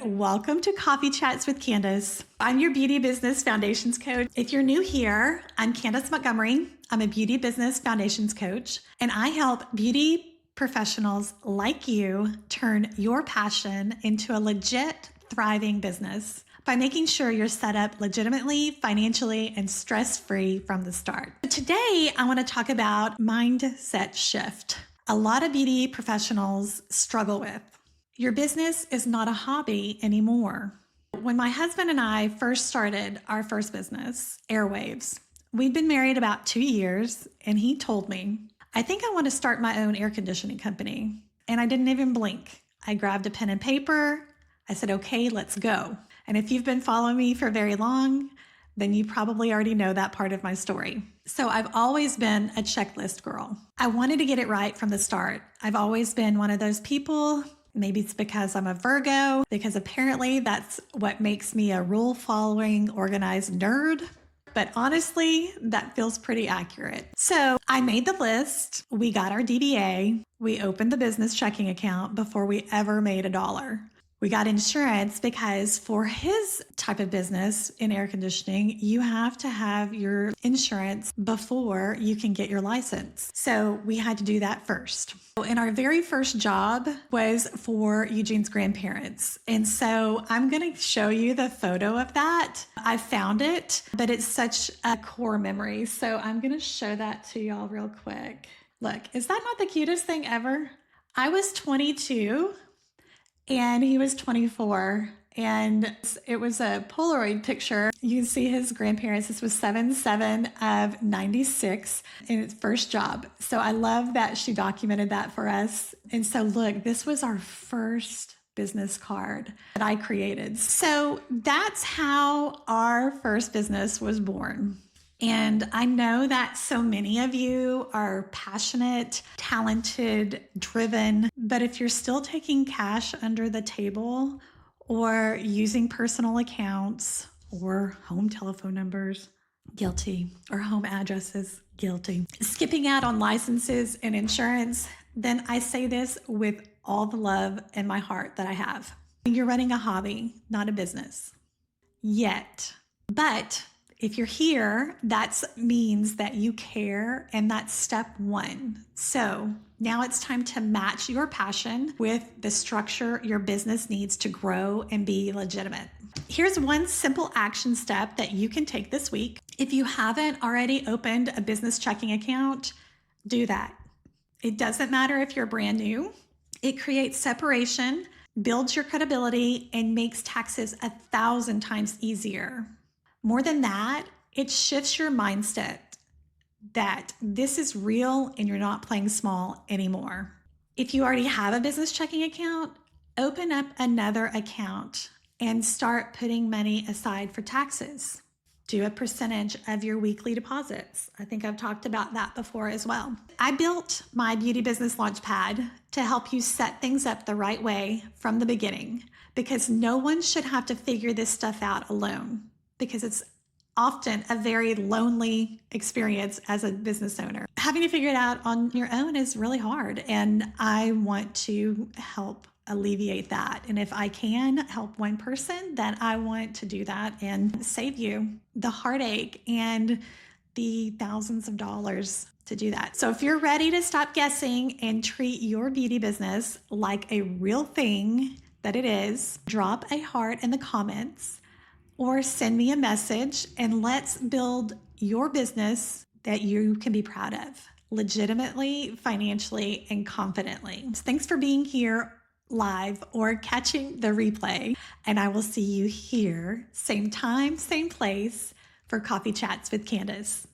Welcome to Coffee Chats with Candice. I'm your Beauty Business Foundations Coach. If you're new here, I'm Candice Montgomery. I'm a Beauty Business Foundations Coach, and I help beauty professionals like you turn your passion into a legit, thriving business by making sure you're set up legitimately, financially, and stress-free from the start. Today, I want to talk about mindset shift. A lot of beauty professionals struggle with. Your business is not a hobby anymore. When my husband and I first started our first business, Airwaves, we'd been married about 2 years, and he told me, I think I want to start my own air conditioning company. And I didn't even blink. I grabbed a pen and paper. I said, okay, let's go. And if you've been following me for very long, then you probably already know that part of my story. So I've always been a checklist girl. I wanted to get it right from the start. I've always been one of those people. Maybe it's because I'm a Virgo, because apparently that's what makes me a rule-following, organized nerd. But honestly, that feels pretty accurate. So I made the list. We got our DBA. We opened the business checking account before we ever made a dollar. We got insurance because for his type of business in air conditioning, you have to have your insurance before you can get your license. So we had to do that first. And our very first job was for Eugene's grandparents. And so I'm going to show you the photo of that. I found it, but it's such a core memory. So I'm going to show that to y'all real quick. Look, is that not the cutest thing ever? I was 22. And he was 24, and it was a Polaroid picture. You can see his grandparents. This was 7/7 of 96 in its first job. So I love that she documented that for us. And so look, this was our first business card that I created. So that's how our first business was born. And I know that so many of you are passionate, talented, driven, but if you're still taking cash under the table or using personal accounts or home telephone numbers, guilty, or home addresses, guilty. Skipping out on licenses and insurance, then I say this with all the love in my heart that I have. You're running a hobby, not a business. Yet. But if you're here, that means that you care, and that's step one. So now it's time to match your passion with the structure your business needs to grow and be legitimate. Here's one simple action step that you can take this week. If you haven't already opened a business checking account, do that. It doesn't matter if you're brand new. It creates separation, builds your credibility, and makes taxes 1,000 times easier. More than that, it shifts your mindset that this is real and you're not playing small anymore. If you already have a business checking account, open up another account and start putting money aside for taxes. Do a percentage of your weekly deposits. I think I've talked about that before as well. I built my Beauty Business Launchpad to help you set things up the right way from the beginning, because no one should have to figure this stuff out alone, because it's often a very lonely experience as a business owner. Having to figure it out on your own is really hard, and I want to help alleviate that. And if I can help one person, then I want to do that and save you the heartache and the thousands of dollars to do that. So if you're ready to stop guessing and treat your beauty business like a real thing that it is, drop a heart in the comments or send me a message, and let's build your business that you can be proud of, legitimately, financially, and confidently. Thanks for being here live or catching the replay, and I will see you here, same time, same place, for Coffee Chats with Candice.